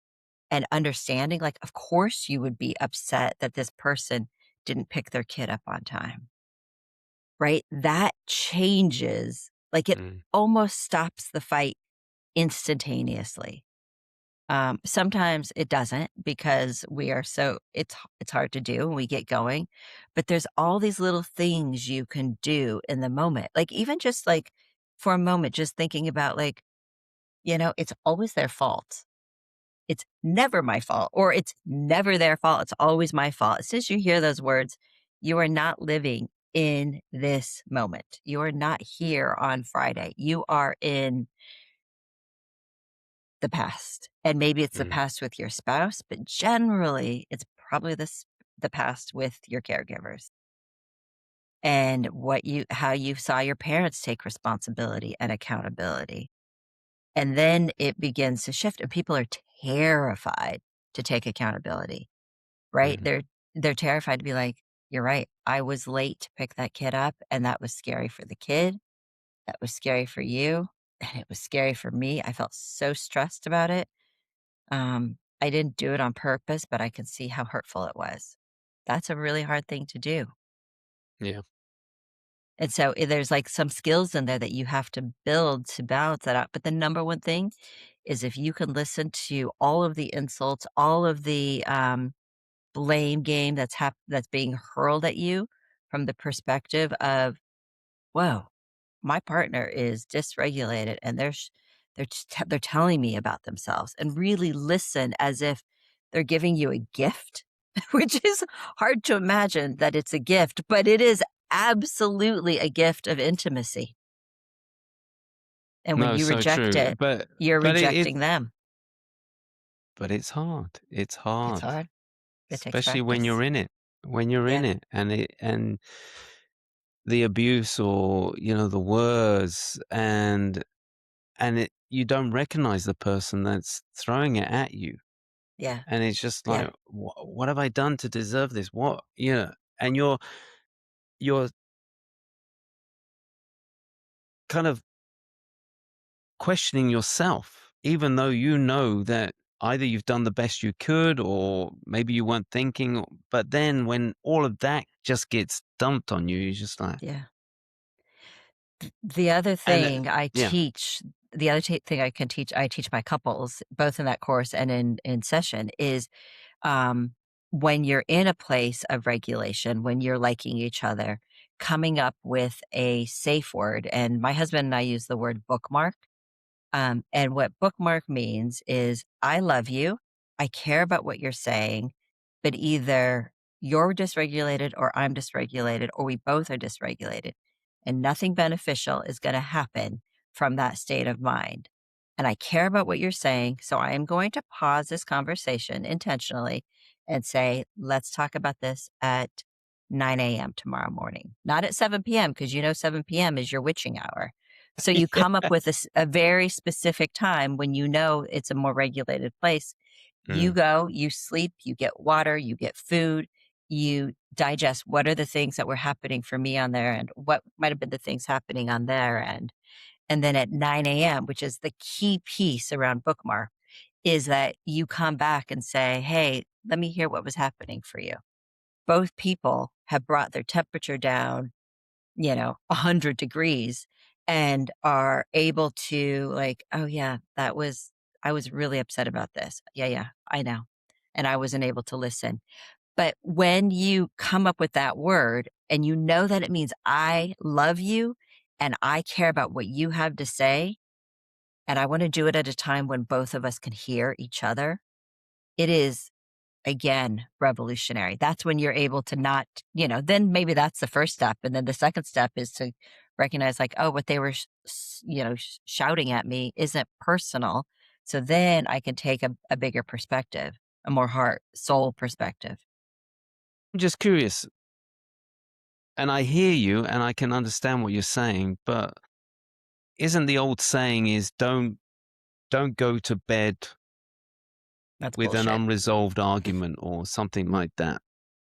and understanding. Like, of course, you would be upset that this person didn't pick their kid up on time, right? That changes, like, it mm, almost stops the fight instantaneously. Sometimes it doesn't because it's hard to do and we get going, but there's all these little things you can do in the moment. Like, even just like for a moment, just thinking about, like, it's always their fault. It's never my fault, or it's never their fault. It's always my fault. As soon as you hear those words, you are not living in this moment. You are not here on Friday. You are in the past. And maybe it's the mm, past with your spouse, but generally it's probably the past with your caregivers and how you saw your parents take responsibility and accountability. And then it begins to shift and people are terrified to take accountability. Right? mhm, They're terrified to be like, "You're right. I was late to pick that kid up, and that was scary for the kid. That was scary for you, and it was scary for me. I felt so stressed about it. I didn't do it on purpose, but I could see how hurtful it was." That's a really hard thing to do. yeah, And so, there's, like, some skills in there that you have to build to balance that out. But the number one thing is if you can listen to all of the insults, all of the, blame game that's being hurled at you from the perspective of, "Whoa, my partner is dysregulated and they're telling me about themselves," and really listen as if they're giving you a gift which is hard to imagine that it's a gift, but it is absolutely a gift of intimacy. And when No, you so reject true. it, you're But it rejecting them. but it's hard. It's It's hard, hard. It takes especially when practice. you're in it. When you're in Yeah, it, and the abuse, or the words, and you don't recognize the person that's throwing it at you, yeah, and it's just yeah, like, what have I done to deserve this? What, and you're kind of questioning yourself, even though you know that either you've done the best you could, or maybe you weren't thinking. But then when all of that just gets dumped on you, you're just like, yeah. The other and thing I yeah. teach the other thing I teach my couples, both in that course and in session, is um, when you're in a place of regulation, when you're liking each other, coming up with a safe word. And my husband and I use the word bookmark. And what bookmark means is I love you. I care about what you're saying, but either you're dysregulated or I'm dysregulated or we both are dysregulated. And nothing beneficial is going to happen from that state of mind. And I care about what you're saying. So I am going to pause this conversation intentionally and say, let's talk about this at 9 a.m. tomorrow morning, not at 7 p.m., because 7 p.m. is your witching hour. So you come up with a very specific time when you know it's a more regulated place. You Mm. go, you sleep, you get water, you get food, you digest what are the things that were happening for me on their end, what might have been the things happening on their end. And then at 9 a.m., which is the key piece around bookmark, is that you come back and say, hey, let me hear what was happening for you. Both people have brought their temperature down 100 degrees and are able to like, "Oh, yeah, I was really upset about this. Yeah, yeah, I know." And I wasn't able to listen. But when you come up with that word and you know that it means I love you and I care about what you have to say, and I wanna do it at a time when both of us can hear each other, it is again, revolutionary. That's when you're able to not, then maybe that's the first step. And then the second step is to recognize, like, oh, what they were, shouting at me isn't personal. So then I can take a bigger perspective, a more heart, soul perspective. I'm just curious, and I hear you, and I can understand what you're saying, but isn't the old saying is don't go to bed That's with an bullshit. unresolved argument or something like that?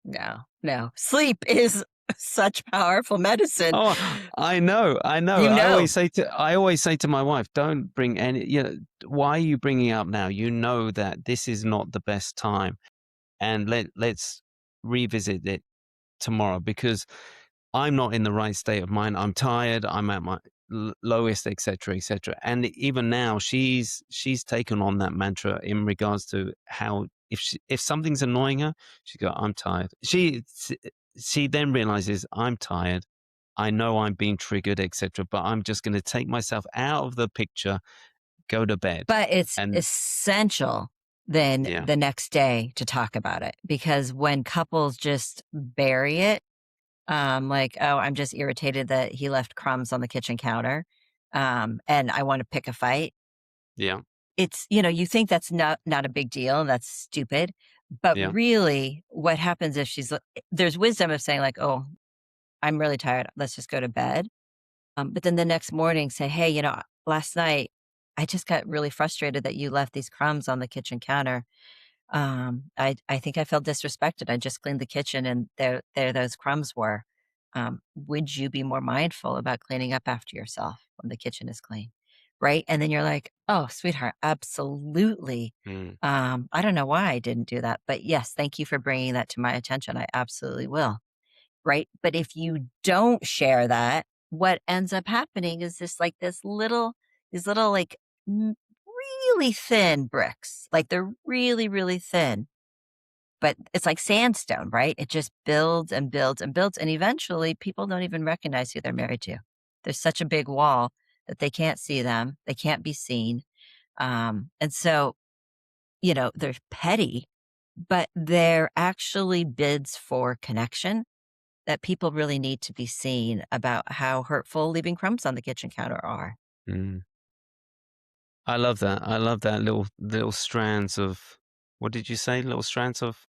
No, no. Sleep is such powerful medicine. Oh, I know, I know. You know, I always say to my wife, "Don't bring any. Why are you bringing it up now? You know that this is not the best time, and let's revisit it tomorrow, because I'm not in the right state of mind. I'm tired. I'm at my lowest, etc., etc." And even now, she's taken on that mantra in regards to how, if something's annoying her, she go, "I'm tired." She then realizes, I'm tired. I know I'm being triggered, etc., but I'm just going to take myself out of the picture, go to bed, but it's and essential then yeah, the next day to talk about it because when couples just bury it, like, "Oh, I'm just irritated that he left crumbs on the kitchen counter, and I wanna pick a fight." yeah, It's you think that's not a big deal, and that's stupid, but yeah, really, what happens if there's wisdom of saying like, "Oh, I'm really tired, let's just go to bed." But then the next morning say, "Hey, last night I just got really frustrated that you left these crumbs on the kitchen counter. I think I felt disrespected. I just cleaned the kitchen and there those crumbs were. Would you be more mindful about cleaning up after yourself when the kitchen is clean?" Right? And then you're like, "Oh, sweetheart, absolutely. mm. I don't know why I didn't do that, but yes, thank you for bringing that to my attention. I absolutely will." Right? But if you don't share that, what ends up happening is these little like really thin bricks. Like they're really, really thin, but it's like sandstone, right? It just builds and builds and builds. And eventually people don't even recognize who they're married to. There's such a big wall that they can't see them, they can't be seen. And so, they're petty, but they're actually bids for connection that people really need to be seen about how hurtful leaving crumbs on the kitchen counter are. Mm. I love that. I love that little strands of what did you say? Little strands of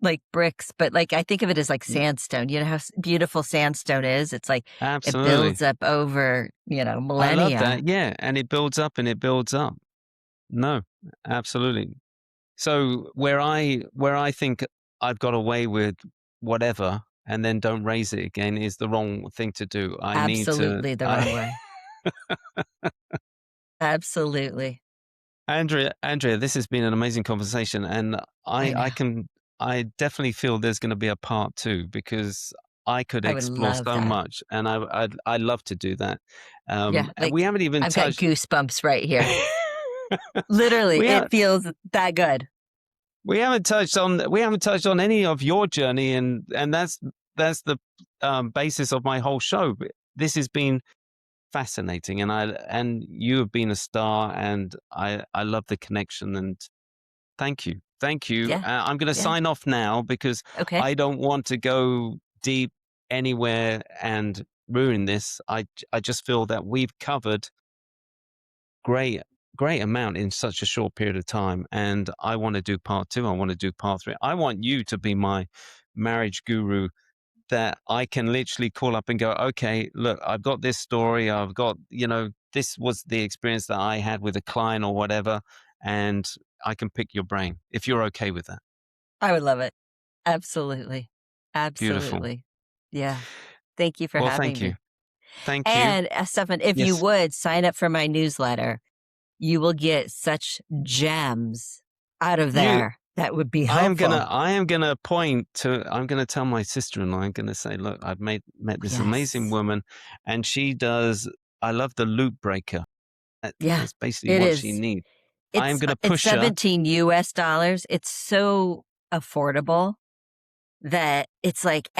Like bricks, but, like, I think of it as, like, y sandstone. You know how beautiful sandstone is? It's like it absolutely. builds up over, I love millennia. that. Yeah, and it builds up and it builds up. No, absolutely. So where I think I've got away with whatever and then don't raise it again is the wrong thing to do. I need to Absolutely the I wrong way. Absolutely. Andrea, this has been an amazing conversation, and I I know. can I definitely feel there's going to be a part two because I could I would explore love so that. much, and I love to do that. Yeah, And we like, haven't even I've got touched. goosebumps right here. Literally, we it have feels that good. we haven't touched on any of your journey, and that's the basis of my whole show. This has been fascinating, and you have been a star, and I love the connection and thank you. Thank you. Yeah, I'm going to yeah. sign off now because Okay. I don't want to go deep anywhere and ruin this. I just feel that we've covered great great amount in such a short period of time, and I want to do part two. I want to do part three. I want you to be my marriage guru that I can literally call up and go, okay, look, I've got this story. I've got, this was the experience that I had with a client or whatever. And I can pick your brain if you're okay with that. I would love it. Absolutely. Beautiful. Absolutely. Yeah. Thank you for Well, having thank you. me. Thank you. And, Stefan, if you Yes. would sign up for my newsletter, you will get such gems out of You, there that would be helpful. I am gonna point to, I'm gonna tell my sister-in-law, I'm gonna say, look, met this amazing Yes. woman and she does, I love the loop breaker. That Yeah, is basically it what she is. needs. I am gonna It's push her. $17 US. It's so affordable that it's like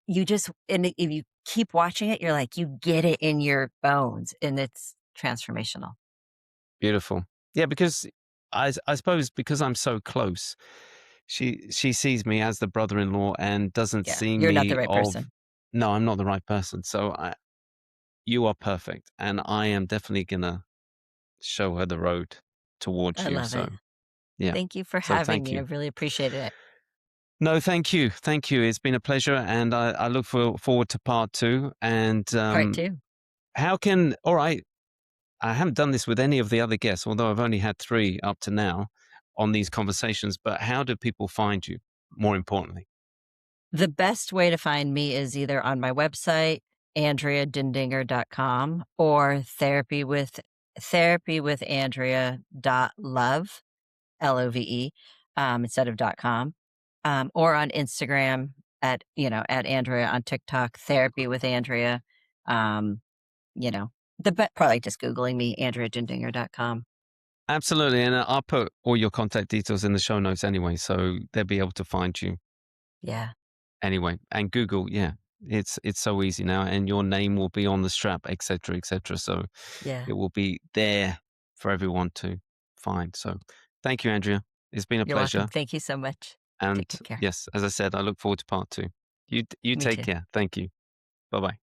you just and if you keep watching it, you're like, you get it in your bones, and it's transformational. Beautiful. Yeah, because I suppose because I'm so close, she sees me as the brother-in-law and doesn't Yeah, see you're not the me right of, person. no, I'm not the right person. So you are perfect, and I am definitely gonna show her the road towards I you. love So it. yeah. Thank you for So having thank me. I you. really appreciated it. No, thank you, thank you. It's been a pleasure, and I look forward to part two. And Part 2. how can all right? I haven't done this with any of the other guests, although I've only had three up to now on these conversations. But how do people find you? More importantly, The best way to find me is either on my website, andreadindinger.com, or therapywithandrea.love, Love, instead of .com, or on Instagram at Andrea, on TikTok, Therapy with Andrea. Um, probably just Googling me, andreadindinger.com. absolutely. And I'll put all your contact details in the show notes anyway, so they'll be able to find you Yeah, anyway. And Google, yeah, it's so easy now, and your name will be on the strap, etc., etc. So yeah. it will be there for everyone to find. So thank you, Andrea. It's been a You're welcome. pleasure. Thank you so much. And Take good care. yes, as I said, I look forward to part two. You Me take too. care. Thank you. Bye bye.